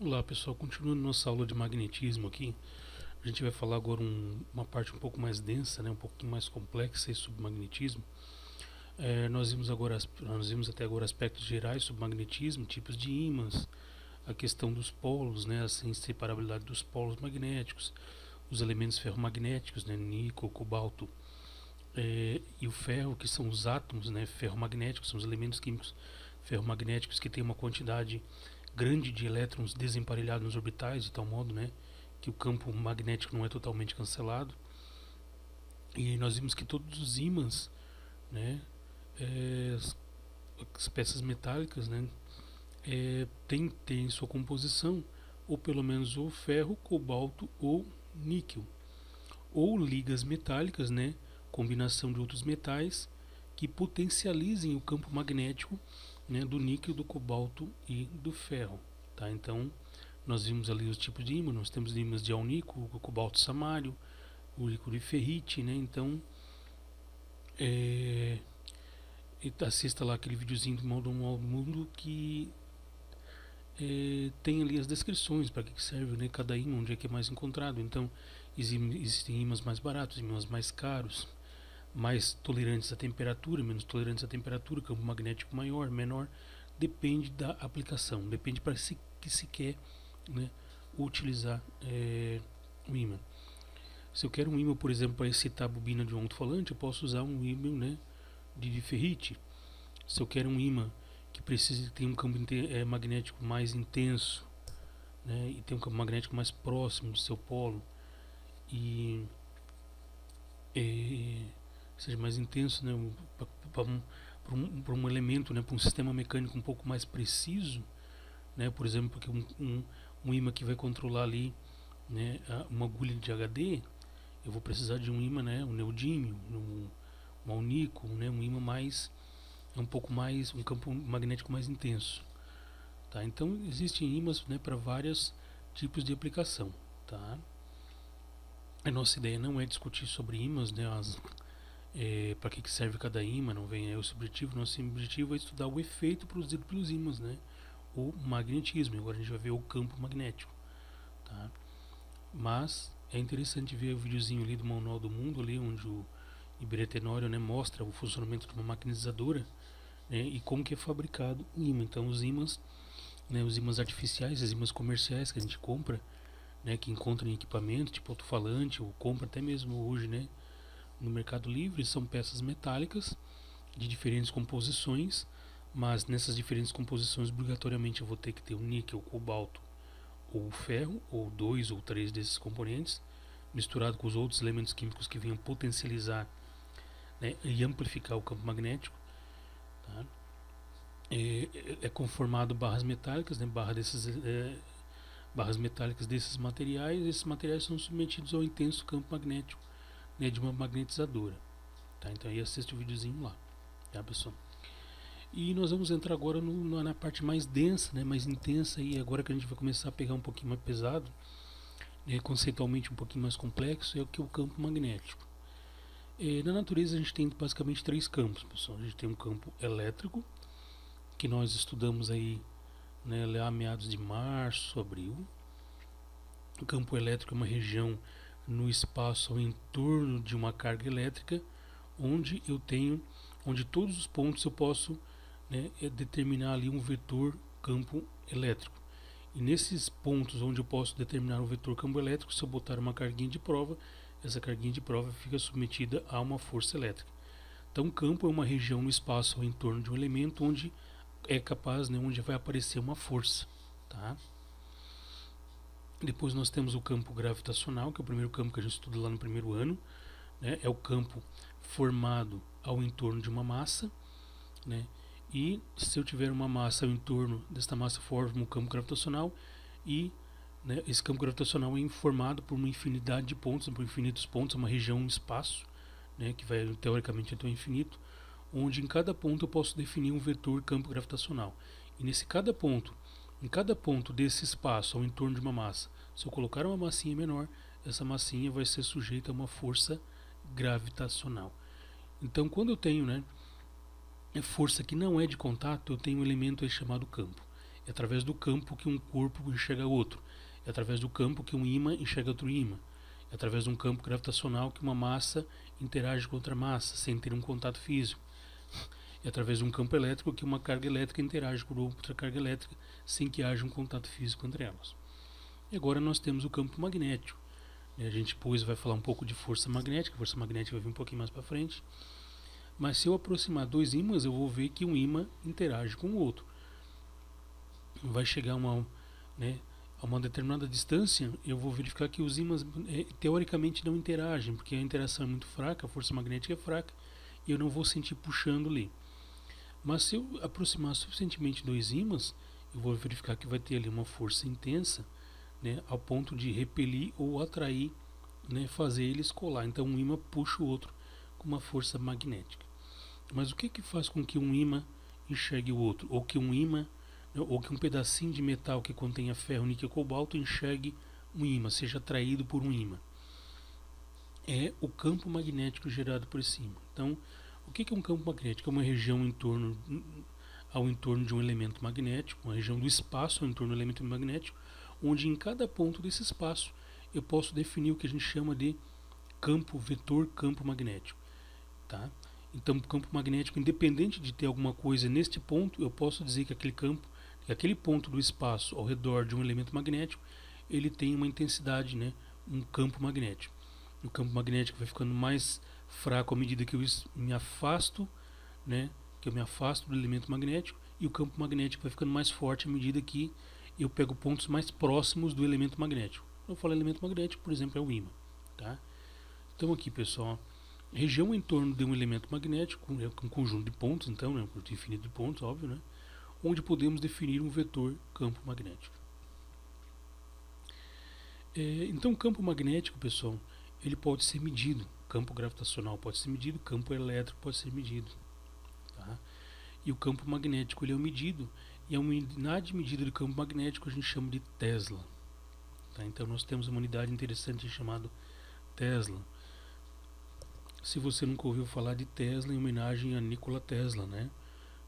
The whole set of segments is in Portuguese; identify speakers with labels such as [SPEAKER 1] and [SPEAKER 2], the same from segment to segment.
[SPEAKER 1] Olá pessoal, continuando nossa aula de magnetismo aqui, a gente vai falar agora uma parte um pouco mais densa, um pouquinho mais complexa sobre magnetismo. Nós vimos até agora aspectos gerais sobre magnetismo, tipos de ímãs, a questão dos polos, a inseparabilidade dos polos magnéticos, os elementos ferromagnéticos, níquel, cobalto e o ferro, que são os átomos ferromagnéticos, são os elementos químicos ferromagnéticos que têm uma quantidade grande de elétrons desemparelhados nos orbitais, de tal modo que o campo magnético não é totalmente cancelado. E nós vimos que todos os ímãs, né, é, as peças metálicas, têm sua composição, ou pelo menos o ferro, cobalto ou níquel, ou ligas metálicas, combinação de outros metais que potencializem o campo magnético do níquel, do cobalto e do ferro. Tá? Então, nós vimos ali os tipos de ímã, nós temos ímãs de alnico, o cobalto samário, o ímã de ferrite, então assista lá aquele videozinho do Modo Mundo que tem ali as descrições para que serve cada ímã, onde é que é mais encontrado. Então, existem ímãs mais baratos, ímãs mais caros, mais tolerantes à temperatura, menos tolerantes à temperatura, campo magnético maior, menor, depende da aplicação, depende para que se quer utilizar o ímã. Se eu quero um ímã, por exemplo, para excitar a bobina de um alto-falante, eu posso usar um ímã de ferrite. Se eu quero um ímã que precise ter um campo magnético mais intenso, e tem um campo magnético mais próximo do seu polo e seja mais intenso, para um elemento, para um sistema mecânico um pouco mais preciso, por exemplo, porque um ímã que vai controlar ali uma agulha de HD, eu vou precisar de um ímã, um neodímio, um alnico, um ímã mais, um pouco mais, um campo magnético mais intenso. Tá? Então existem ímãs para vários tipos de aplicação. Tá? A nossa ideia não é discutir sobre ímãs, para que serve cada ímã, não vem esse objetivo. Nosso objetivo é estudar o efeito produzido pelos ímãs, o magnetismo. Agora a gente vai ver o campo magnético. Tá? Mas é interessante ver o videozinho ali do Manual do Mundo, ali onde o Iberê Tenório mostra o funcionamento de uma magnetizadora e como que é fabricado o ímã. Então os ímãs artificiais, as ímãs comerciais que a gente compra, que encontra em equipamento, tipo alto-falante, ou compra até mesmo hoje no Mercado Livre, são peças metálicas de diferentes composições, mas nessas diferentes composições obrigatoriamente eu vou ter que ter o níquel, o cobalto ou o ferro, ou 2 ou 3 desses componentes, misturado com os outros elementos químicos que venham potencializar e amplificar o campo magnético. Tá? É conformado barras metálicas, barras metálicas desses materiais. Esses materiais são submetidos ao intenso campo magnético de uma magnetizadora. Tá? Então aí assiste o videozinho lá, tá, pessoal? E nós vamos entrar agora na parte mais densa, mais intensa, e agora que a gente vai começar a pegar um pouquinho mais pesado, conceitualmente um pouquinho mais complexo, é o que é o campo magnético. Na natureza a gente tem basicamente três campos, pessoal. A gente tem um campo elétrico, que nós estudamos aí lá a meados de março, abril. O campo elétrico é uma região no espaço ao entorno de uma carga elétrica, onde todos os pontos eu posso determinar ali um vetor campo elétrico. E nesses pontos onde eu posso determinar um vetor campo elétrico, se eu botar uma carguinha de prova, essa carguinha de prova fica submetida a uma força elétrica. Então, o campo é uma região no espaço ao entorno de um elemento onde é capaz, onde vai aparecer uma força. Tá? Depois nós temos o campo gravitacional, que é o primeiro campo que a gente estuda lá no primeiro ano. É o campo formado ao entorno de uma massa. E se eu tiver uma massa ao entorno desta massa, forma um campo gravitacional. E esse campo gravitacional é formado por uma infinidade de pontos, por infinitos pontos, uma região, um espaço, que vai teoricamente até o infinito, onde em cada ponto eu posso definir um vetor campo gravitacional. E em cada ponto desse espaço ao entorno de uma massa, se eu colocar uma massinha menor, essa massinha vai ser sujeita a uma força gravitacional. Então, quando eu tenho força que não é de contato, eu tenho um elemento aí chamado campo. É através do campo que um corpo enxerga outro. É através do campo que um ímã enxerga outro ímã. É através de um campo gravitacional que uma massa interage com outra massa, sem ter um contato físico. É através de um campo elétrico que uma carga elétrica interage com outra carga elétrica, sem que haja um contato físico entre elas. E agora nós temos o campo magnético. A gente depois vai falar um pouco de força magnética. A força magnética vai vir um pouquinho mais para frente. Mas se eu aproximar dois ímãs, eu vou ver que um ímã interage com o outro. Vai chegar a uma determinada distância, eu vou verificar que os ímãs teoricamente não interagem, porque a interação é muito fraca, a força magnética é fraca, e eu não vou sentir puxando ali. Mas se eu aproximar suficientemente dois ímãs, eu vou verificar que vai ter ali uma força intensa, ao ponto de repelir ou atrair, fazer eles colar. Então um ímã puxa o outro com uma força magnética. Mas o que faz com que um ímã enxergue o outro? Ou que um ímã, ou que um pedacinho de metal que contenha ferro, níquel e cobalto enxergue um ímã, seja atraído por um ímã? É o campo magnético gerado por esse ímã. Então, o que é um campo magnético? É uma região ao entorno de um elemento magnético, uma região do espaço ao entorno do elemento magnético, onde em cada ponto desse espaço eu posso definir o que a gente chama de campo vetor campo magnético. Tá? Então, o campo magnético, independente de ter alguma coisa neste ponto, eu posso dizer que aquele ponto do espaço ao redor de um elemento magnético, ele tem uma intensidade, um campo magnético. O campo magnético vai ficando mais fraco à medida que eu me afasto, que eu me afasto do elemento magnético, e o campo magnético vai ficando mais forte à medida que eu pego pontos mais próximos do elemento magnético. Quando eu falo elemento magnético, por exemplo, é o ímã. Tá? Então aqui, pessoal, região em torno de um elemento magnético, um conjunto de pontos, então, um conjunto infinito de pontos, óbvio, onde podemos definir um vetor campo magnético. Então, o campo magnético, pessoal, ele pode ser medido. Campo gravitacional pode ser medido, campo elétrico pode ser medido. Tá? E o campo magnético ele é medido, e a unidade de medida do campo magnético a gente chama de Tesla. Tá? Então, nós temos uma unidade interessante chamada Tesla. Se você nunca ouviu falar de Tesla, em homenagem a Nikola Tesla,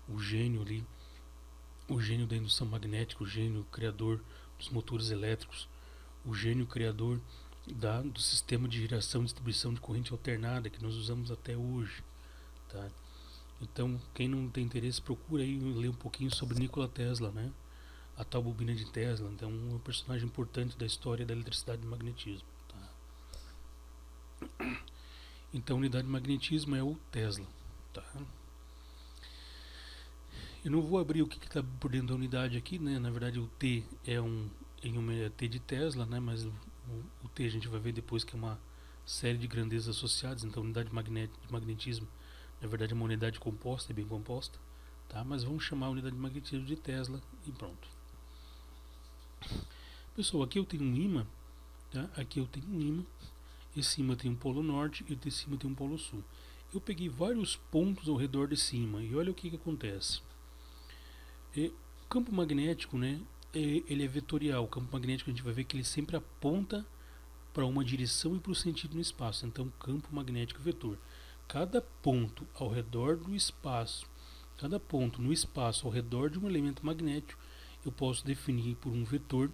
[SPEAKER 1] o gênio ali, o gênio da indução magnética, o gênio criador dos motores elétricos, o gênio criador do sistema de geração e distribuição de corrente alternada que nós usamos até hoje. Tá? Então, quem não tem interesse, procura aí ler um pouquinho sobre Nikola Tesla, a tal bobina de Tesla. Então, um personagem importante da história da eletricidade e do magnetismo. Tá? Então, a unidade de magnetismo é o Tesla. Tá? Eu não vou abrir o que está por dentro da unidade aqui, Na verdade, o T é T de Tesla, mas o T a gente vai ver depois que é uma série de grandezas associadas. Então, a unidade de magnetismo, na verdade, é uma unidade composta, é bem composta. Tá? Mas vamos chamar a unidade de magnetismo de Tesla e pronto. Pessoal, aqui eu tenho um ímã. Tá? Aqui eu tenho um ímã. Esse ímã tem um polo norte e esse ímã tem um polo sul. Eu peguei vários pontos ao redor desse ímã e olha o que acontece. O campo magnético, ele é vetorial. O campo magnético a gente vai ver que ele sempre aponta para uma direção e para o sentido no espaço. Então, campo magnético vetor. Cada ponto ao redor do espaço, cada ponto no espaço ao redor de um elemento magnético, eu posso definir por um vetor.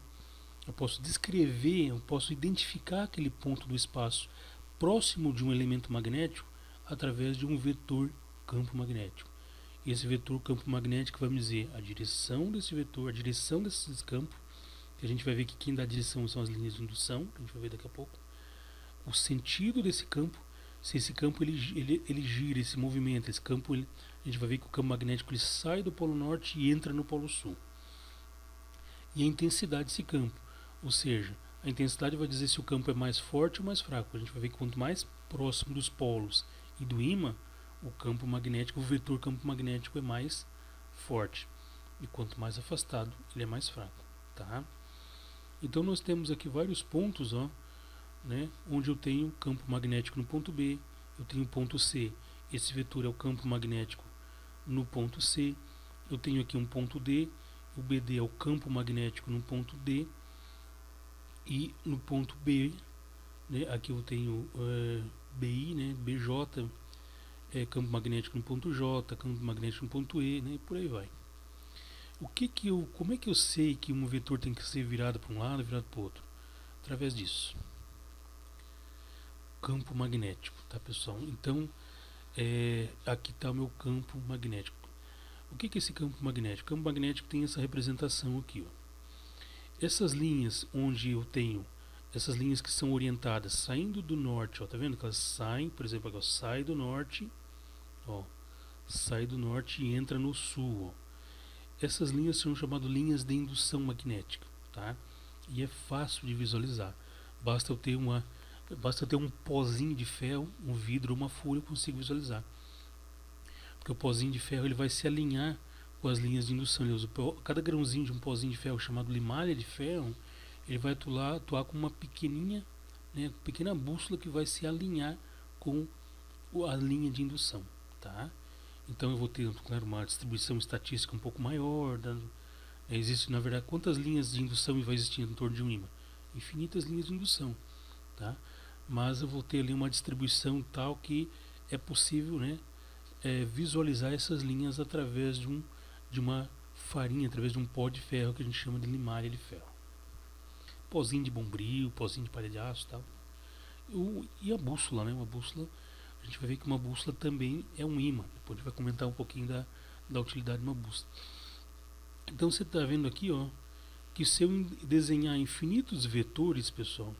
[SPEAKER 1] Eu posso descrever, eu posso identificar aquele ponto do espaço próximo de um elemento magnético através de um vetor campo magnético. E esse vetor campo magnético vai me dizer a direção desse vetor, a direção desses campos, que a gente vai ver que quem dá a direção são as linhas de indução, que a gente vai ver daqui a pouco. O sentido desse campo, se esse campo ele gira, esse movimento, esse campo, a gente vai ver que o campo magnético ele sai do polo norte e entra no polo sul. E a intensidade desse campo, ou seja, a intensidade vai dizer se o campo é mais forte ou mais fraco. A gente vai ver que quanto mais próximo dos polos e do ímã, o campo magnético, o vetor campo magnético é mais forte. E quanto mais afastado, ele é mais fraco. Tá? Então nós temos aqui vários pontos, onde eu tenho campo magnético no ponto B, eu tenho ponto C. Esse vetor é o campo magnético no ponto C. Eu tenho aqui um ponto D, o BD é o campo magnético no ponto D. E no ponto B, aqui eu tenho BI, BJ, campo magnético no ponto J, campo magnético no ponto E, e por aí vai. Como é que eu sei que um vetor tem que ser virado para um lado e virado para o outro? Através disso. Campo magnético, tá, pessoal? Então, aqui está o meu campo magnético. O que é esse campo magnético? O campo magnético tem essa representação aqui, ó. Essas linhas onde eu tenho essas linhas que são orientadas saindo do norte, ó, tá vendo que elas saem, por exemplo, aqui, ó, sai do norte, ó, sai do norte e entra no sul, ó. Essas linhas são chamadas linhas de indução magnética, tá? E é fácil de visualizar. Basta eu ter um pozinho de ferro, um vidro, uma folha, eu consigo visualizar. Porque o pozinho de ferro ele vai se alinhar com as linhas de indução. Cada grãozinho de um pozinho de ferro chamado limalha de ferro, ele vai atuar com uma pequena bússola que vai se alinhar com a linha de indução, tá? Então eu vou ter, claro, uma distribuição estatística um pouco maior. Existe, na verdade, quantas linhas de indução vai existir em torno de um ímã? Infinitas linhas de indução, tá? Mas eu vou ter ali uma distribuição tal que é possível, né, visualizar essas linhas através de uma farinha, através de um pó de ferro que a gente chama de limalha de ferro. Pozinho de bombril, pozinho de palha de aço e tal. E a bússola, né? Uma bússola, a gente vai ver que uma bússola também é um ímã. Depois a gente vai comentar um pouquinho da utilidade de uma bússola. Então você está vendo aqui, ó, que se eu desenhar infinitos vetores, pessoal,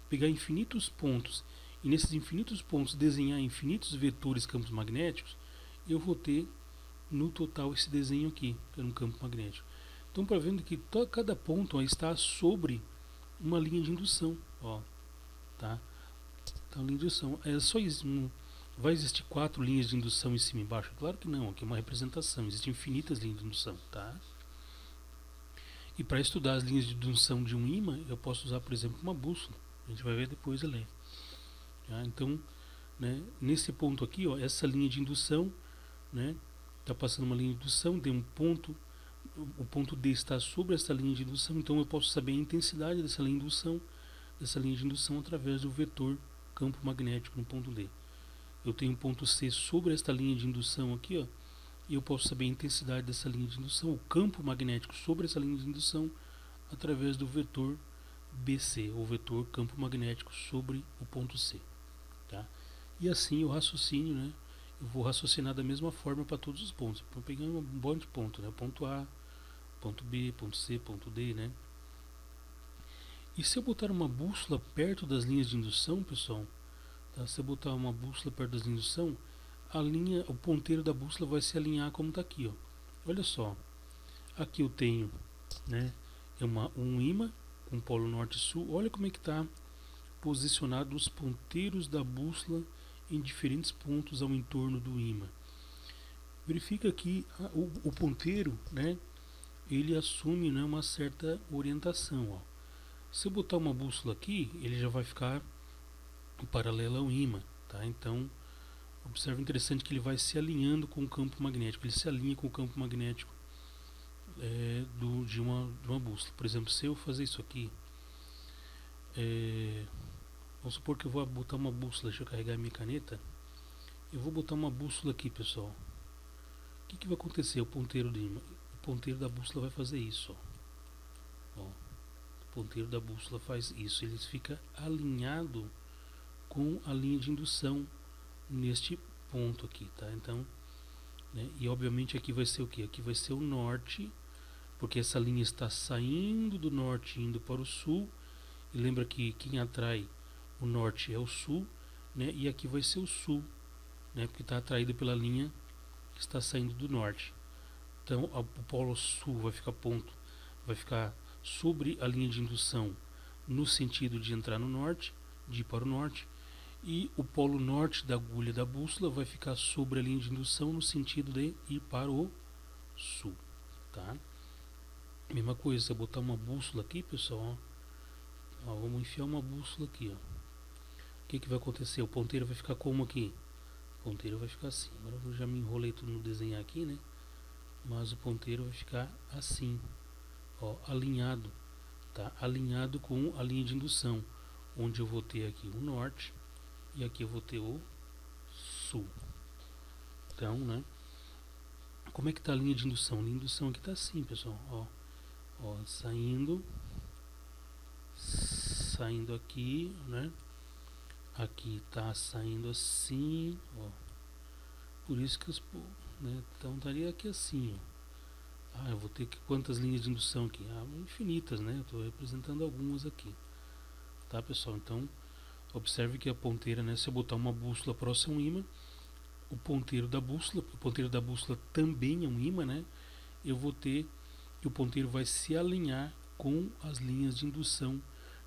[SPEAKER 1] pegar infinitos pontos e nesses infinitos pontos desenhar infinitos vetores campos magnéticos, eu vou ter no total esse desenho aqui, que é um campo magnético. Então, para vendo que cada ponto ó, está sobre uma linha de indução, ó, tá? Então, linha de indução é só isso. Vai existir 4 linhas de indução em cima e embaixo? Claro que não, aqui é uma representação. Existem infinitas linhas de indução, tá? E para estudar as linhas de indução de um ímã, eu posso usar, por exemplo, uma bússola. A gente vai ver depois ali. Tá? Então, né, nesse ponto aqui, ó, essa linha de indução, né, está passando uma linha de indução, tem um ponto, o ponto D está sobre essa linha de indução, então eu posso saber a intensidade dessa linha de indução através do vetor campo magnético no ponto D. Eu tenho um ponto C sobre esta linha de indução aqui, ó, e eu posso saber a intensidade dessa linha de indução, o campo magnético sobre essa linha de indução através do vetor BC, ou vetor campo magnético sobre o ponto C. Tá? E assim o raciocínio, né? Eu vou raciocinar da mesma forma para todos os pontos. Vou pegar um monte de ponto, né? Ponto A, ponto B, ponto C, ponto D, né? E se eu botar uma bússola perto das linhas de indução, pessoal, tá? Se eu botar uma bússola perto das linhas de indução, o ponteiro da bússola vai se alinhar como está aqui, ó. Olha só, aqui eu tenho, né? Um ímã com polo norte e sul. Olha como é que está posicionado os ponteiros da bússola em diferentes pontos ao entorno do ímã. Verifica que o ponteiro, né, ele assume, né, uma certa orientação. Ó. Se eu botar uma bússola aqui, ele já vai ficar paralelo ao ímã. Tá? Então, observe interessante que ele vai se alinhando com o campo magnético. Ele se alinha com o campo magnético de uma bússola. Por exemplo, se eu fazer isso aqui, vamos supor que eu vou botar uma bússola. Deixa eu carregar a minha caneta. Eu vou botar uma bússola aqui, pessoal. O que vai acontecer? O ponteiro da bússola vai fazer isso. Ó. O ponteiro da bússola faz isso. Ele fica alinhado com a linha de indução neste ponto aqui, tá? Então, né, e obviamente aqui vai ser o que? Aqui vai ser o norte, porque essa linha está saindo do norte indo para o sul. E lembra que quem atrai o norte é o sul, né? E aqui vai ser o sul, né? Porque está atraído pela linha que está saindo do norte. Então o polo sul vai ficar sobre a linha de indução no sentido de entrar no norte, de ir para o norte, e o polo norte da agulha da bússola vai ficar sobre a linha de indução no sentido de ir para o sul, tá? Mesma coisa, se eu botar uma bússola aqui, pessoal, ó, vamos enfiar uma bússola aqui, ó. O que vai acontecer? O ponteiro vai ficar como aqui? O ponteiro vai ficar assim. Agora eu já me enrolei tudo no desenhar aqui, né? Mas o ponteiro vai ficar assim, ó, alinhado, tá? Alinhado com a linha de indução, onde eu vou ter aqui o norte e aqui eu vou ter o sul. Então, né? como é que está a linha de indução? A linha de indução aqui está assim, pessoal, ó, saindo aqui, né? Aqui está saindo assim, ó. Por isso que né? Então estaria aqui assim, ó. Eu vou ter que quantas linhas de indução aqui? Infinitas, né? Eu estou representando algumas aqui, tá, pessoal? Então observe que a ponteira, né? Se eu botar uma bússola próxima a um ímã, o ponteiro da bússola também é um ímã, né? Eu vou ter que o ponteiro vai se alinhar com as linhas de indução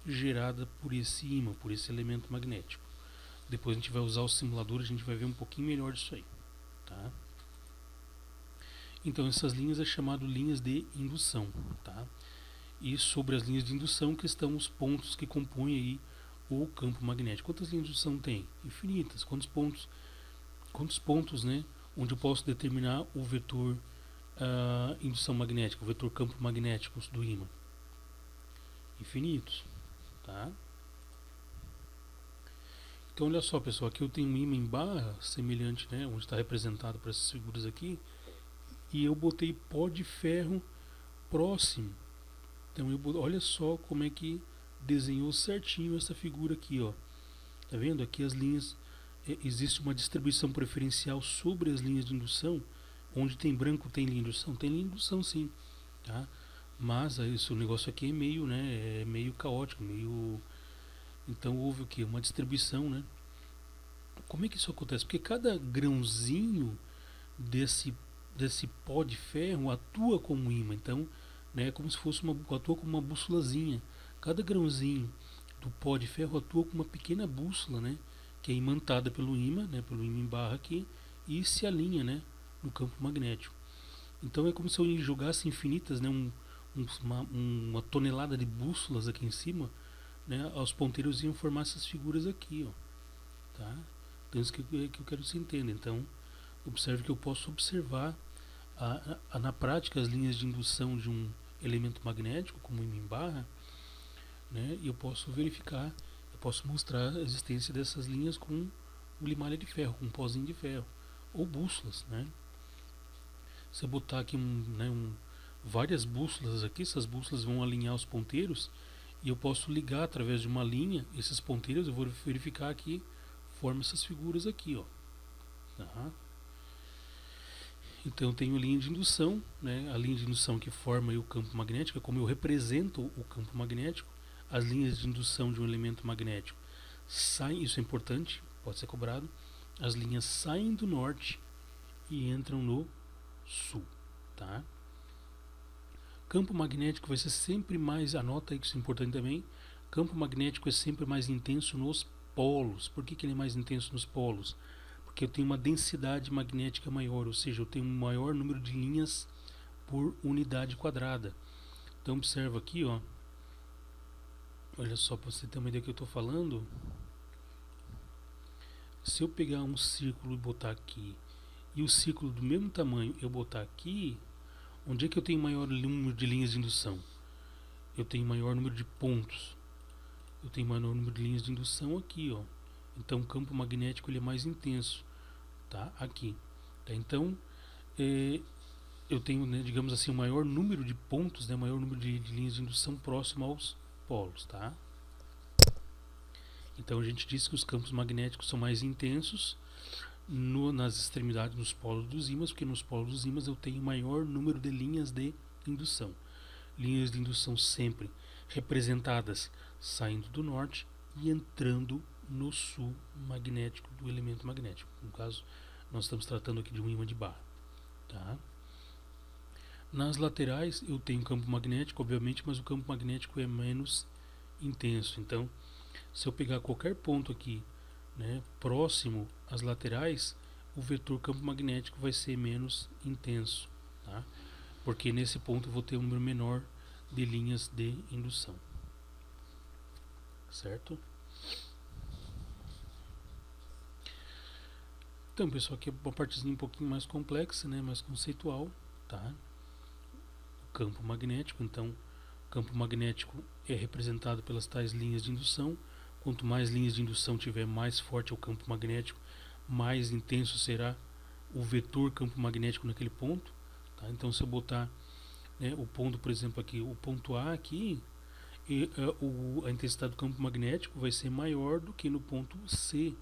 [SPEAKER 1] gerada por esse ímã, por esse elemento magnético. Depois a gente vai usar o simulador, a gente vai ver um pouquinho melhor disso aí, tá? Então essas linhas é chamado linhas de indução, tá? E sobre as linhas de indução que estão os pontos que compõem aí o campo magnético. Quantas linhas de indução tem? Infinitas. Quantos pontos, né? Onde eu posso determinar o vetor indução magnética, o vetor campo magnético do ímã? Infinitos, tá? Então olha só, pessoal, aqui eu tenho um ímã em barra semelhante, né? Onde está representado por essas figuras aqui, e eu botei pó de ferro próximo. Então olha só como é que desenhou certinho essa figura aqui, ó. Tá vendo? Aqui as linhas, existe uma distribuição preferencial sobre as linhas de indução. Onde tem branco tem linha de indução? Tem linha de indução, sim, tá? Mas o negócio aqui é meio, né, é meio caótico, então houve o que? Uma distribuição, né? Como é que isso acontece? Porque cada grãozinho desse pó de ferro atua como um ímã. Então, né, é como se fosse atua como uma bússolazinha. Cada grãozinho do pó de ferro atua como uma pequena bússola, né, que é imantada pelo ímã, né, pelo ímã em barra aqui, e se alinha, né, no campo magnético. Então é como se eu jogasse infinitas, né, uma tonelada de bússolas aqui em cima, né, aos ponteiros iam formar essas figuras aqui, ó, tá? Então isso que eu quero que você entenda. Então observe que eu posso observar na prática as linhas de indução de um elemento magnético, como o ímã em barra, né, e eu posso verificar, eu posso mostrar a existência dessas linhas com um limalha de ferro, com um pozinho de ferro, ou bússolas, né? Se eu botar aqui várias bússolas aqui, essas bússolas vão alinhar os ponteiros e eu posso ligar através de uma linha esses ponteiros. Eu vou verificar que forma essas figuras aqui, ó. Tá? Então eu tenho linha de indução, né? A linha de indução que forma o campo magnético, é como eu represento o campo magnético. As linhas de indução de um elemento magnético saem, isso é importante, pode ser cobrado. As linhas saem do norte e entram no sul, tá? Campo magnético vai ser sempre mais, anota aí que isso é importante também. Campo magnético é sempre mais intenso nos polos. Por que ele é mais intenso nos polos? Porque eu tenho uma densidade magnética maior, ou seja, eu tenho um maior número de linhas por unidade quadrada. Então observa aqui, ó. Olha só, para você ter uma ideia do que eu estou falando. Se eu pegar um círculo e botar aqui, e o círculo do mesmo tamanho eu botar aqui, onde é que eu tenho maior número de linhas de indução? Eu tenho maior número de pontos. Eu tenho maior número de linhas de indução aqui, ó. Então o campo magnético ele é mais intenso, tá? Aqui. Tá? Então eu tenho, né, digamos assim, o maior número de pontos, né, maior número de linhas de indução próximo aos polos, tá? Então a gente diz que os campos magnéticos são mais intensos nas extremidades, nos polos dos ímãs, porque nos polos dos ímãs eu tenho maior número de linhas de indução. Linhas de indução sempre representadas saindo do norte e entrando no sul magnético do elemento magnético. No caso, nós estamos tratando aqui de um ímã de barra. Tá? Nas laterais eu tenho campo magnético, obviamente, mas o campo magnético é menos intenso. Então, se eu pegar qualquer ponto aqui, né, próximo às laterais, o vetor campo magnético vai ser menos intenso, tá? Porque nesse ponto eu vou ter um número menor de linhas de indução, certo? Então, pessoal, aqui é uma partezinha um pouquinho mais complexa, né, mais conceitual, tá? O campo magnético, então, o campo magnético é representado pelas tais linhas de indução. Quanto mais linhas de indução tiver, mais forte é o campo magnético, mais intenso será o vetor campo magnético naquele ponto. Tá? Então se eu botar, né, o ponto, por exemplo, aqui, o ponto A aqui, a intensidade do campo magnético vai ser maior do que no ponto C,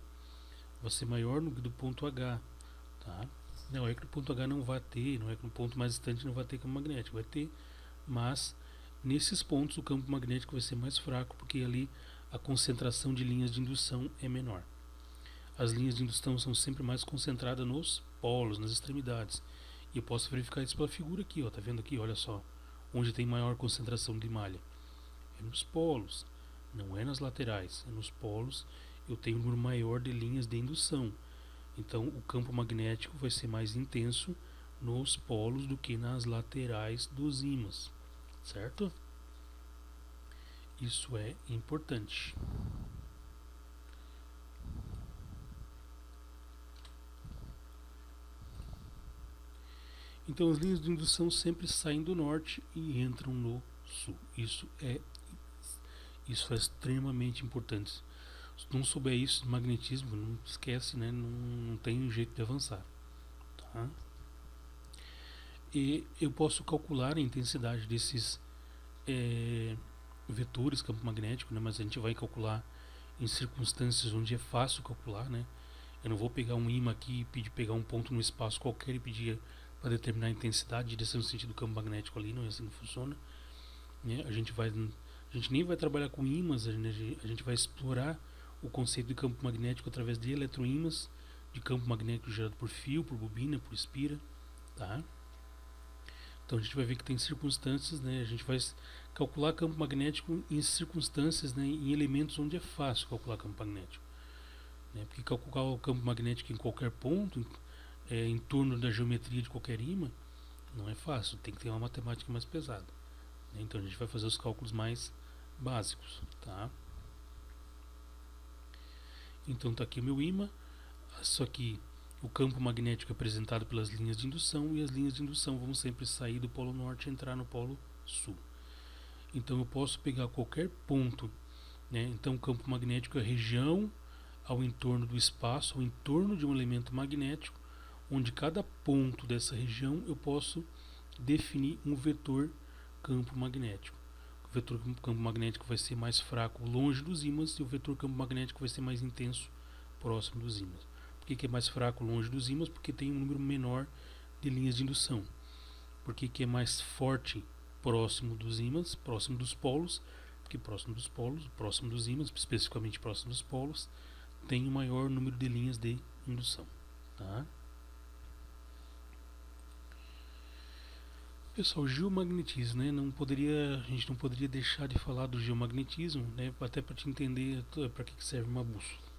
[SPEAKER 1] vai ser maior do que do ponto H. Tá? Não é que no ponto H não vai ter, não é que no ponto mais distante não vai ter campo magnético, vai ter, mas nesses pontos o campo magnético vai ser mais fraco, porque ali a concentração de linhas de indução é menor. As linhas de indução são sempre mais concentradas nos polos, nas extremidades. E eu posso verificar isso pela figura aqui, ó, tá vendo aqui, olha só, onde tem maior concentração de malha. É nos polos, não é nas laterais, é nos polos. Eu tenho um número maior de linhas de indução. Então o campo magnético vai ser mais intenso nos polos do que nas laterais dos ímãs, certo? Isso é importante. Então as linhas de indução sempre saem do norte e entram no sul. Isso é extremamente importante. Se não souber isso de magnetismo, não esquece, né? Não tem jeito de avançar. Tá? E eu posso calcular a intensidade desses vetores campo magnético, né? Mas a gente vai calcular em circunstâncias onde é fácil calcular, né? Eu não vou pegar um ímã aqui e pedir pegar um ponto no espaço qualquer e pedir para determinar a intensidade de direção no sentido do campo magnético ali, não é assim que funciona. Né? A gente nem vai trabalhar com ímãs, a gente vai explorar o conceito de campo magnético através de eletroímãs, de campo magnético gerado por fio, por bobina, por espira, tá? Então a gente vai ver que tem circunstâncias, né? A gente vai calcular campo magnético em circunstâncias, né? Em elementos onde é fácil calcular campo magnético, né? Porque calcular o campo magnético em qualquer ponto, em torno da geometria de qualquer ímã, não é fácil, tem que ter uma matemática mais pesada. Né? Então a gente vai fazer os cálculos mais básicos, tá? Então está aqui o meu ímã, só que o campo magnético é apresentado pelas linhas de indução e as linhas de indução vão sempre sair do polo norte e entrar no polo sul. Então eu posso pegar qualquer ponto, né? Então o campo magnético é a região ao entorno do espaço, ao entorno de um elemento magnético, onde cada ponto dessa região eu posso definir um vetor campo magnético. O vetor campo magnético vai ser mais fraco longe dos ímãs e o vetor campo magnético vai ser mais intenso próximo dos ímãs. Por que é mais fraco longe dos ímãs? Porque tem um número menor de linhas de indução. Por que é mais forte próximo dos ímãs, próximo dos polos? Porque próximo dos polos, próximo dos ímãs, especificamente próximo dos polos, tem um maior número de linhas de indução. Tá? Pessoal, geomagnetismo, né? A gente não poderia deixar de falar do geomagnetismo, né? Até para te entender para que serve uma bússola.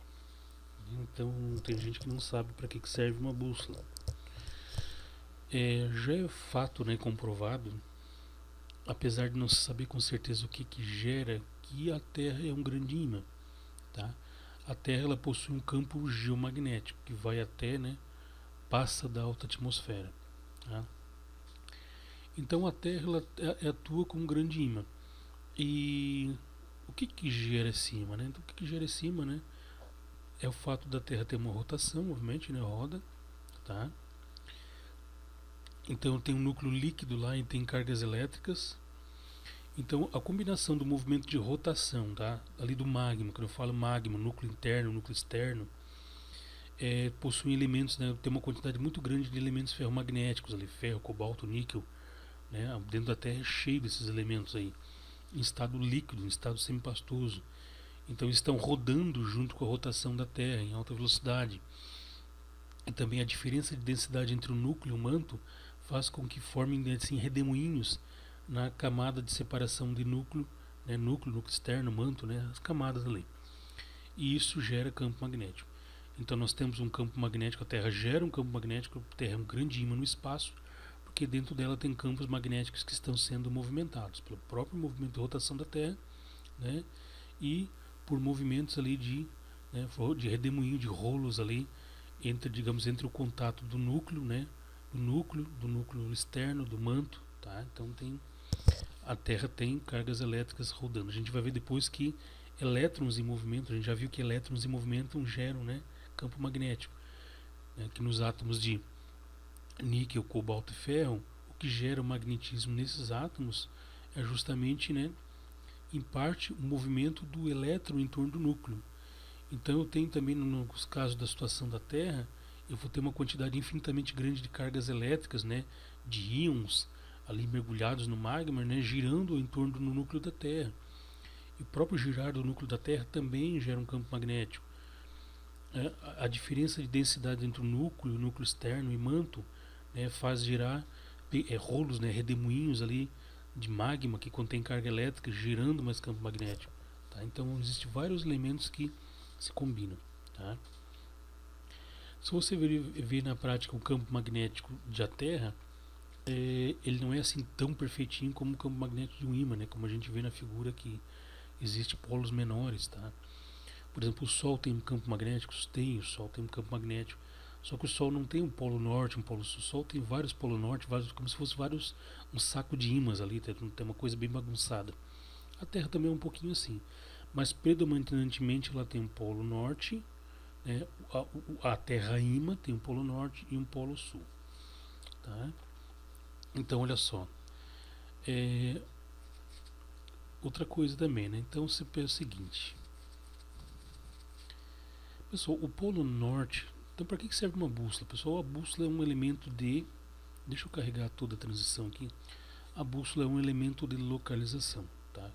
[SPEAKER 1] Então, tem gente que não sabe para que serve uma bússola. Já é fato, né, comprovado, apesar de não se saber com certeza o que gera, que a Terra é um grande ímã. Tá? A Terra ela possui um campo geomagnético que vai até, né, passa da alta atmosfera. Tá? Então a Terra ela atua como um grande ímã. E o que gera esse ímã? Né? Então, o que gera esse ímã, né, é o fato da Terra ter uma rotação, obviamente, né, roda. Tá? Então tem um núcleo líquido lá e tem cargas elétricas. Então a combinação do movimento de rotação, tá, ali do magma, quando eu falo magma, núcleo interno, núcleo externo, possui elementos, né, tem uma quantidade muito grande de elementos ferromagnéticos ali, ferro, cobalto, níquel, né, dentro da Terra é cheio desses elementos aí, em estado líquido, em estado semipastoso. Então eles estão rodando junto com a rotação da Terra em alta velocidade. E também a diferença de densidade entre o núcleo e o manto faz com que formem assim, redemoinhos na camada de separação de núcleo, né, núcleo externo, manto, né, as camadas ali. E isso gera campo magnético. Então nós temos um campo magnético, a Terra gera um campo magnético, a Terra é um grande ímã no espaço, porque dentro dela tem campos magnéticos que estão sendo movimentados pelo próprio movimento de rotação da Terra, né, e por movimentos ali de redemoinho, de rolos ali, entre o contato do núcleo, né, do núcleo externo, do manto, tá? Então a Terra tem cargas elétricas rodando. A gente vai ver depois que elétrons em movimento, a gente já viu que elétrons em movimento geram, né, campo magnético, né, que nos átomos de níquel, cobalto e ferro, que gera o magnetismo nesses átomos é justamente, né, em parte, o movimento do elétron em torno do núcleo. Então eu tenho também, nos casos da situação da Terra, eu vou ter uma quantidade infinitamente grande de cargas elétricas, né, de íons ali mergulhados no magma, né, girando em torno do núcleo da Terra. E o próprio girar do núcleo da Terra também gera um campo magnético. A diferença de densidade entre o núcleo externo e manto, né, faz girar rolos, né, redemoinhos ali de magma que contém carga elétrica girando mais campo magnético. Tá? Então existem vários elementos que se combinam. Tá? Se você ver na prática o campo magnético da Terra, ele não é assim tão perfeitinho como o campo magnético de um ímã, né? Como a gente vê na figura que existe polos menores. Tá? Por exemplo, o Sol tem um campo magnético, o Sol tem um campo magnético, só que o Sol não tem um polo norte, um polo sul. O Sol tem vários polos norte, como se fosse um saco de ímãs ali, tem uma coisa bem bagunçada. A Terra também é um pouquinho assim, mas predominantemente ela tem um polo norte, né? A Terra ímã tem um polo norte e um polo sul. Tá? Então, olha só. Outra coisa também, né? Então você pensa o seguinte. Pessoal, o polo norte. Então, para que serve uma bússola? Pessoal, a bússola é um elemento de. Deixa eu carregar toda a transição aqui. A bússola é um elemento de localização. Tá?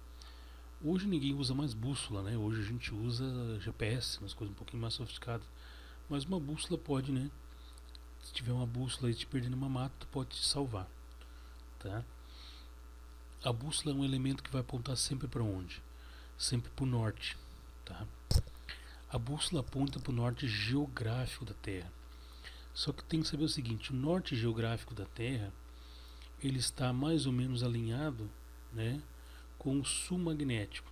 [SPEAKER 1] Hoje ninguém usa mais bússola, né? Hoje a gente usa GPS, umas coisas um pouquinho mais sofisticadas. Mas uma bússola pode, né? Se tiver uma bússola e te perder numa mata, pode te salvar. Tá? A bússola é um elemento que vai apontar sempre para onde? Sempre para o norte. Tá? A bússola aponta para o norte geográfico da Terra. Só que tem que saber o seguinte: o norte geográfico da Terra ele está mais ou menos alinhado, né, com o sul magnético.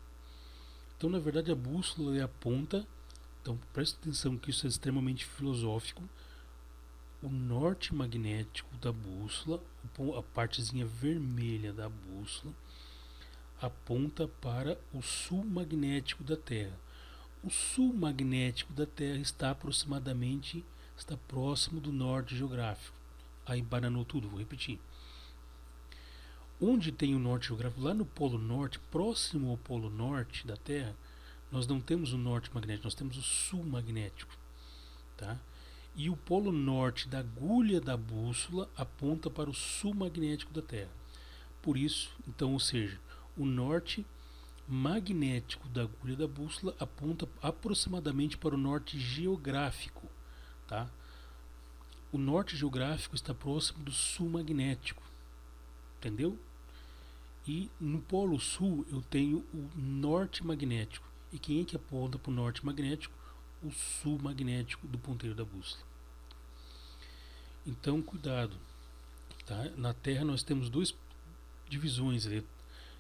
[SPEAKER 1] Então, na verdade, a bússola aponta. Então, preste atenção que isso é extremamente filosófico. O norte magnético da bússola, a partezinha vermelha da bússola, aponta para o sul magnético da Terra. O sul magnético da Terra está próximo do norte geográfico. Aí bananou tudo, vou repetir. Onde tem o norte geográfico? Lá no Polo Norte, próximo ao Polo Norte da Terra, nós não temos o norte magnético, nós temos o sul magnético. Tá? E o Polo Norte da agulha da bússola aponta para o sul magnético da Terra. Por isso, então, ou seja, o norte magnético da agulha da bússola aponta aproximadamente para o norte geográfico. Tá? O norte geográfico está próximo do sul magnético. Entendeu? E no polo sul eu tenho o norte magnético. E quem é que aponta para o norte magnético? O sul magnético do ponteiro da bússola. Então, cuidado. Tá? Na Terra nós temos duas divisões.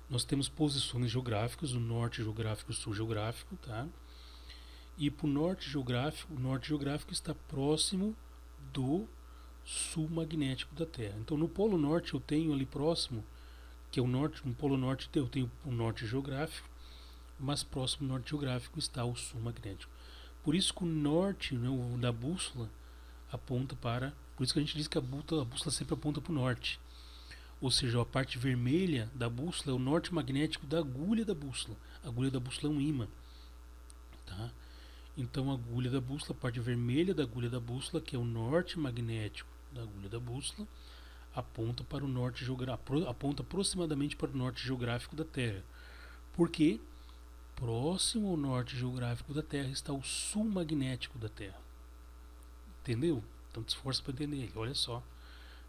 [SPEAKER 1] Nós temos posições geográficas, o norte geográfico e o sul geográfico. Tá? E para o norte geográfico está próximo do sul magnético da Terra. Então, no Polo Norte eu tenho ali próximo, que é o norte, no Polo Norte eu tenho o norte geográfico, mas próximo do norte geográfico está o sul magnético. Por isso que o norte, né, da bússola aponta para. Por isso que a gente diz que a bússola sempre aponta para o norte. Ou seja, a parte vermelha da bússola é o norte magnético da agulha da bússola. A agulha da bússola é um ímã. Tá? Então a agulha da bússola, a parte vermelha da agulha da bússola, que é o norte magnético da agulha da bússola, aponta para o norte geográfico, aponta aproximadamente para o norte geográfico da Terra. Porque próximo ao norte geográfico da Terra está o sul magnético da Terra. Entendeu? Então te esforça para entender. Olha só,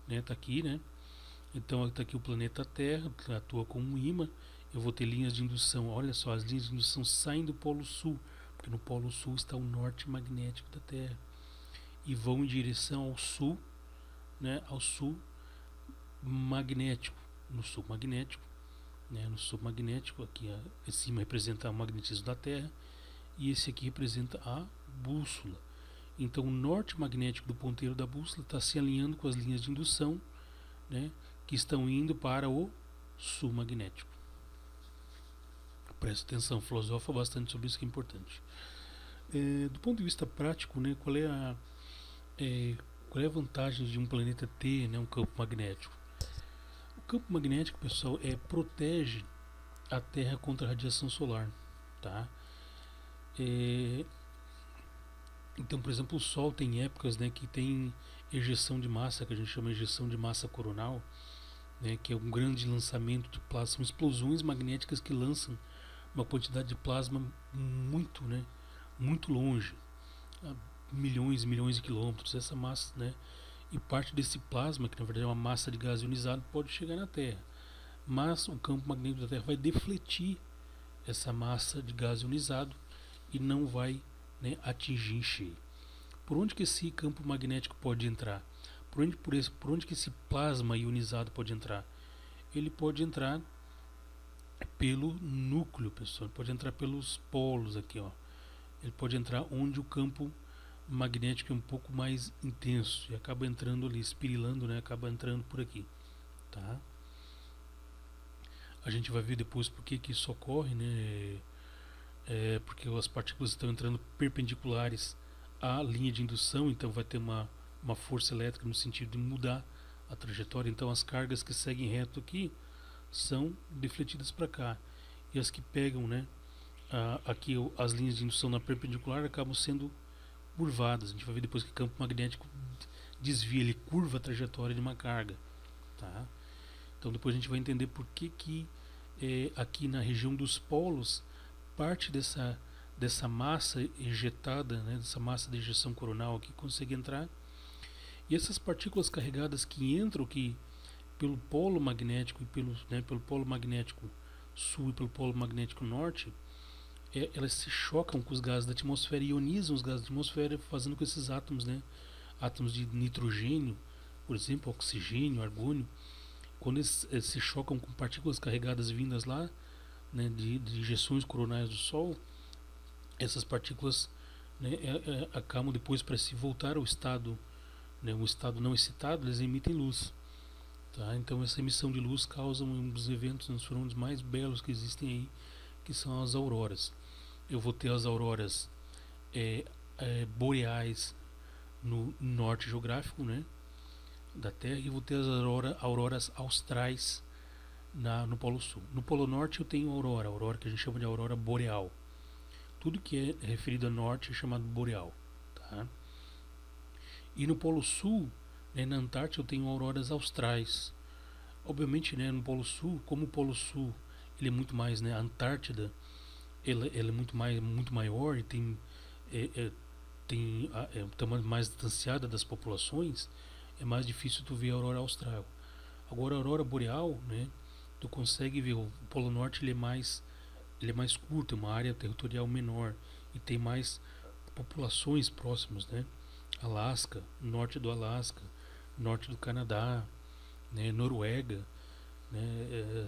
[SPEAKER 1] né? Tá aqui, né? Então está aqui o planeta Terra, que atua como um ímã. Eu vou ter linhas de indução. Olha só, as linhas de indução saem do Polo Sul, porque no Polo Sul está o norte magnético da Terra e vão em direção ao sul, né? Ao sul magnético. No sul magnético, né? No sul magnético, aqui esse cima representa o magnetismo da Terra e esse aqui representa a bússola. Então o norte magnético do ponteiro da bússola está se alinhando com as linhas de indução, né? Que estão indo para o sul magnético. Presta atenção, filosofa bastante sobre isso, que é importante. Do ponto de vista prático, né, qual é a vantagem de um planeta ter, né, um campo magnético? campo magnético, pessoal, protege a Terra contra a radiação solar, tá? É, então, por exemplo, o Sol tem épocas, né, que tem ejeção de massa, que a gente chama de ejeção de massa coronal, né, que é um grande lançamento de plasma, são explosões magnéticas que lançam uma quantidade de plasma muito, né, muito longe, a milhões e milhões de quilômetros. Essa massa, né, e parte desse plasma, que na verdade é uma massa de gás ionizado, pode chegar na Terra, mas o campo magnético da Terra vai defletir essa massa de gás ionizado e não vai, né, atingir em cheio. Por onde que esse campo magnético pode entrar? Por onde que esse plasma ionizado pode entrar? Ele pode entrar pelo núcleo, pessoal. Ele pode entrar pelos polos aqui, ó. Ele pode entrar onde o campo magnético é um pouco mais intenso e acaba entrando ali, espirilando, né? Acaba entrando por aqui, tá? A gente vai ver depois por que isso ocorre, né? Porque as partículas estão entrando perpendiculares à linha de indução, então vai ter uma força elétrica no sentido de mudar a trajetória. Então as cargas que seguem reto aqui são defletidas para cá, e as que pegam, né, aqui as linhas de indução na perpendicular acabam sendo curvadas. A gente vai ver depois que o campo magnético desvia, ele curva a trajetória de uma carga, tá? Então depois a gente vai entender por que aqui na região dos polos parte dessa massa ejetada, né, dessa massa de ejeção coronal aqui consegue entrar, e essas partículas carregadas que entram aqui pelo polo magnético e pelo polo magnético sul e pelo polo magnético norte, elas se chocam com os gases da atmosfera e ionizam os gases da atmosfera, fazendo com que esses átomos, né, átomos de nitrogênio, por exemplo, oxigênio, argônio, quando eles se chocam com partículas carregadas vindas lá, né, de injeções coronais do Sol, essas partículas, né, acabam depois, para se voltar ao estado, né, um estado não excitado, eles emitem luz. Tá? Então essa emissão de luz causa um dos eventos, um dos fenômenos mais belos que existem aí, que são as auroras. Eu vou ter as auroras boreais no norte geográfico, né, da Terra, e vou ter as auroras austrais no Polo Sul. No Polo Norte eu tenho aurora que a gente chama de aurora boreal. Tudo que é referido a norte é chamado boreal. Tá? E no Polo Sul, né, na Antártida, eu tenho auroras austrais. Obviamente, né, no Polo Sul, como o Polo Sul ele é muito mais, né, a Antártida ela é muito maior e tem o tamanho mais distanciado das populações, é mais difícil tu ver a aurora austral. Agora a aurora boreal, né, tu consegue ver. O Polo Norte ele é mais curto, é uma área territorial menor e tem mais populações próximas, né? Alasca, norte do Alasca, norte do Canadá, né, Noruega, né,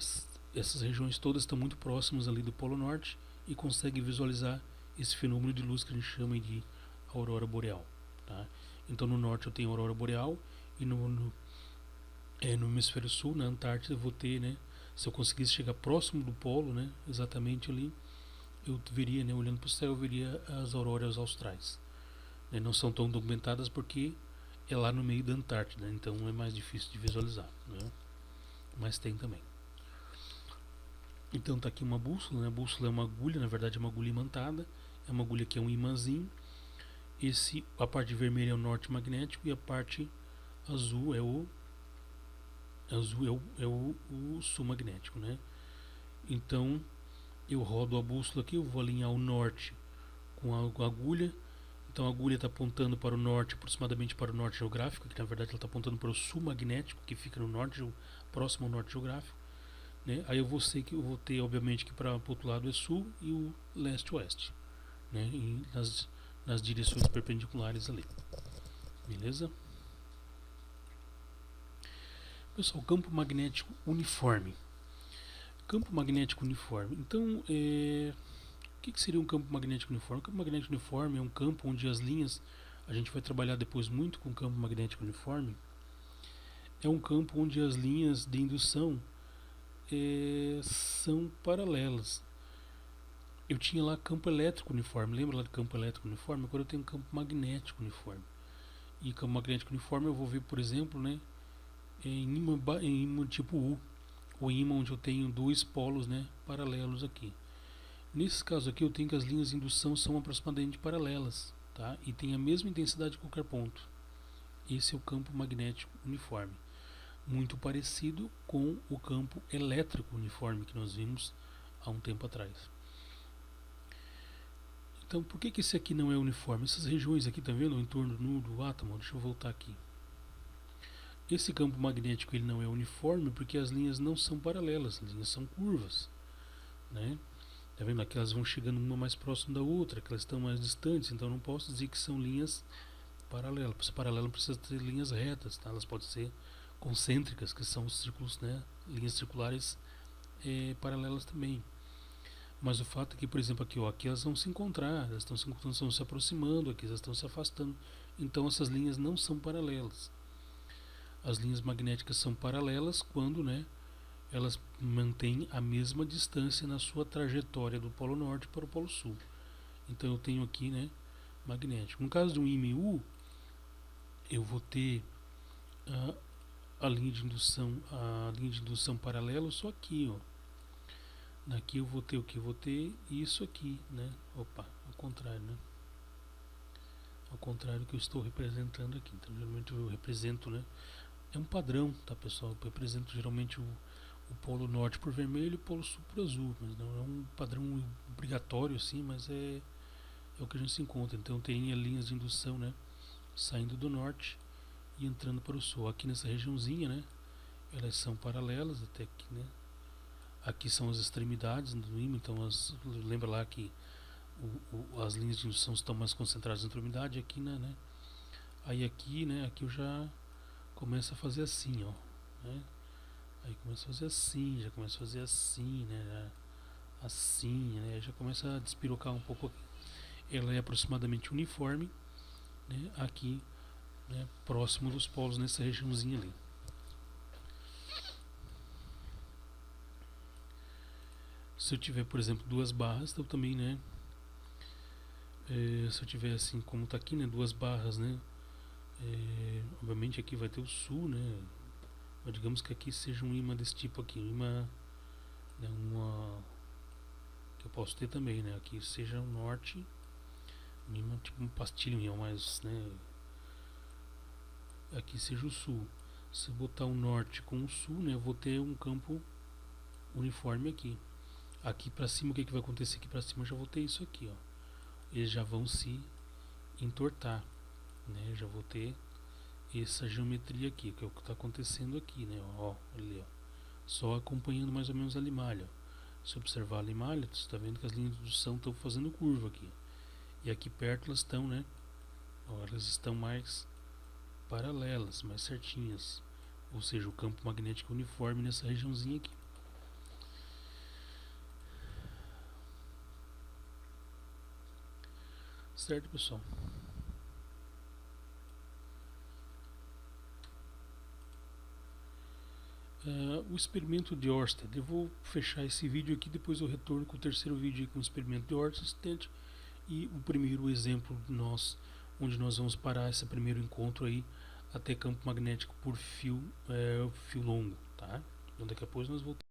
[SPEAKER 1] essas regiões todas estão muito próximas ali do Polo Norte e consegue visualizar esse fenômeno de luz que a gente chama de aurora boreal. Tá? Então no norte eu tenho aurora boreal e no hemisfério sul, na Antártida, eu vou ter, né, se eu conseguisse chegar próximo do polo, né, exatamente ali, eu veria, né, olhando para o céu, eu veria as auroras austrais. Né, não são tão documentadas porque é lá no meio da Antártida, então é mais difícil de visualizar, né? Mas tem também. Então tá aqui uma bússola, né? A bússola é uma agulha, na verdade é uma agulha imantada, é uma agulha que é um imãzinho. A parte vermelha é o norte magnético e a parte azul é o sul magnético, né? Então eu rodo a bússola aqui, eu vou alinhar o norte com a agulha. Então a agulha está apontando para o norte, aproximadamente para o norte geográfico, que na verdade ela está apontando para o sul magnético, que fica no norte, próximo ao norte geográfico. Né? Aí eu vou ter, obviamente, que para o outro lado é sul e o leste-oeste, né? Nas direções perpendiculares ali. Beleza? Pessoal, campo magnético uniforme. Campo magnético uniforme. Então, o que seria um campo magnético uniforme? O campo magnético uniforme é um campo onde as linhas, a gente vai trabalhar depois muito com o campo magnético uniforme, é um campo onde as linhas de indução são paralelas. Eu tinha lá campo elétrico uniforme, lembra lá do campo elétrico uniforme? Agora eu tenho campo magnético uniforme. E campo magnético uniforme eu vou ver, por exemplo, né, em imã tipo U, ou imã onde eu tenho dois polos, né, paralelos aqui. Nesse caso aqui eu tenho que as linhas de indução são aproximadamente paralelas, tá? E tem a mesma intensidade em qualquer ponto. Esse é o campo magnético uniforme, muito parecido com o campo elétrico uniforme que nós vimos há um tempo atrás. Então, por que esse aqui não é uniforme? Essas regiões aqui, tá vendo, em torno do átomo? Deixa eu voltar aqui. Esse campo magnético ele não é uniforme porque as linhas não são paralelas, as linhas são curvas, né? Tá vendo? Aqui elas vão chegando uma mais próxima da outra, que elas estão mais distantes, então não posso dizer que são linhas paralelas. Para ser paralelo precisa ter linhas retas, tá? Elas podem ser concêntricas, que são os círculos, né? Linhas circulares paralelas também. Mas o fato é que, por exemplo, aqui, ó, aqui elas vão se encontrar, elas estão se aproximando, aqui elas estão se afastando. Então essas linhas não são paralelas. As linhas magnéticas são paralelas quando, né, elas mantêm a mesma distância na sua trajetória do polo norte para o polo sul. Então eu tenho aqui, né, magnético. No caso de um ímã U, eu vou ter a linha de indução paralela só aqui, ó. Aqui eu vou ter o que? Eu vou ter isso aqui, né? Opa, ao contrário, né? Ao contrário do que eu estou representando aqui. Então, geralmente eu represento, né? É um padrão, tá, pessoal? Eu represento geralmente o polo norte por vermelho e o polo sul por azul. Mas não é um padrão obrigatório, assim, mas é o que a gente se encontra. Então, tem linhas de indução, né? Saindo do norte e entrando para o sul. Aqui nessa regiãozinha, né? Elas são paralelas até aqui, né? Aqui são as extremidades do ímã, então lembra lá que as linhas de indução estão mais concentradas na extremidade, aqui, né? Aí aqui, né? Aqui eu já começo a fazer assim, ó, né? Aí começa a fazer assim, já começa a fazer assim, né? Assim, né? Já começa a despirocar um pouco. Ela é aproximadamente uniforme, né? Aqui, né? Próximo dos polos nessa regiãozinha ali. Se eu tiver, por exemplo, duas barras, eu também, né? Se eu tiver assim, como está aqui, né? Duas barras, né? Obviamente aqui vai ter o sul, né? Mas digamos que aqui seja um imã desse tipo aqui, um imã, né? Uma que eu posso ter também, né? Aqui seja o norte, um imã tipo um pastilho, mas, né? Aqui seja o sul. Se eu botar o norte com o sul, né? Eu vou ter um campo uniforme aqui. Aqui para cima, o que vai acontecer? Aqui para cima eu já vou ter isso aqui, ó. Eles já vão se entortar, né? Eu já vou ter essa geometria aqui, que é o que está acontecendo aqui, né? Ó, ali, ó. Só acompanhando mais ou menos a limalha. Se observar a limalha, você está vendo que as linhas de indução estão fazendo curva aqui. E aqui perto elas estão, né? Ó, elas estão mais paralelas, mais certinhas. Ou seja, o campo magnético uniforme nessa regiãozinha aqui. Certo, pessoal? O experimento de Ørsted. Eu vou fechar esse vídeo aqui, depois eu retorno com o terceiro vídeo com o experimento de Ørsted e o primeiro exemplo onde nós vamos parar esse primeiro encontro aí até campo magnético por fio longo, tá? Então daqui a pouco nós voltamos.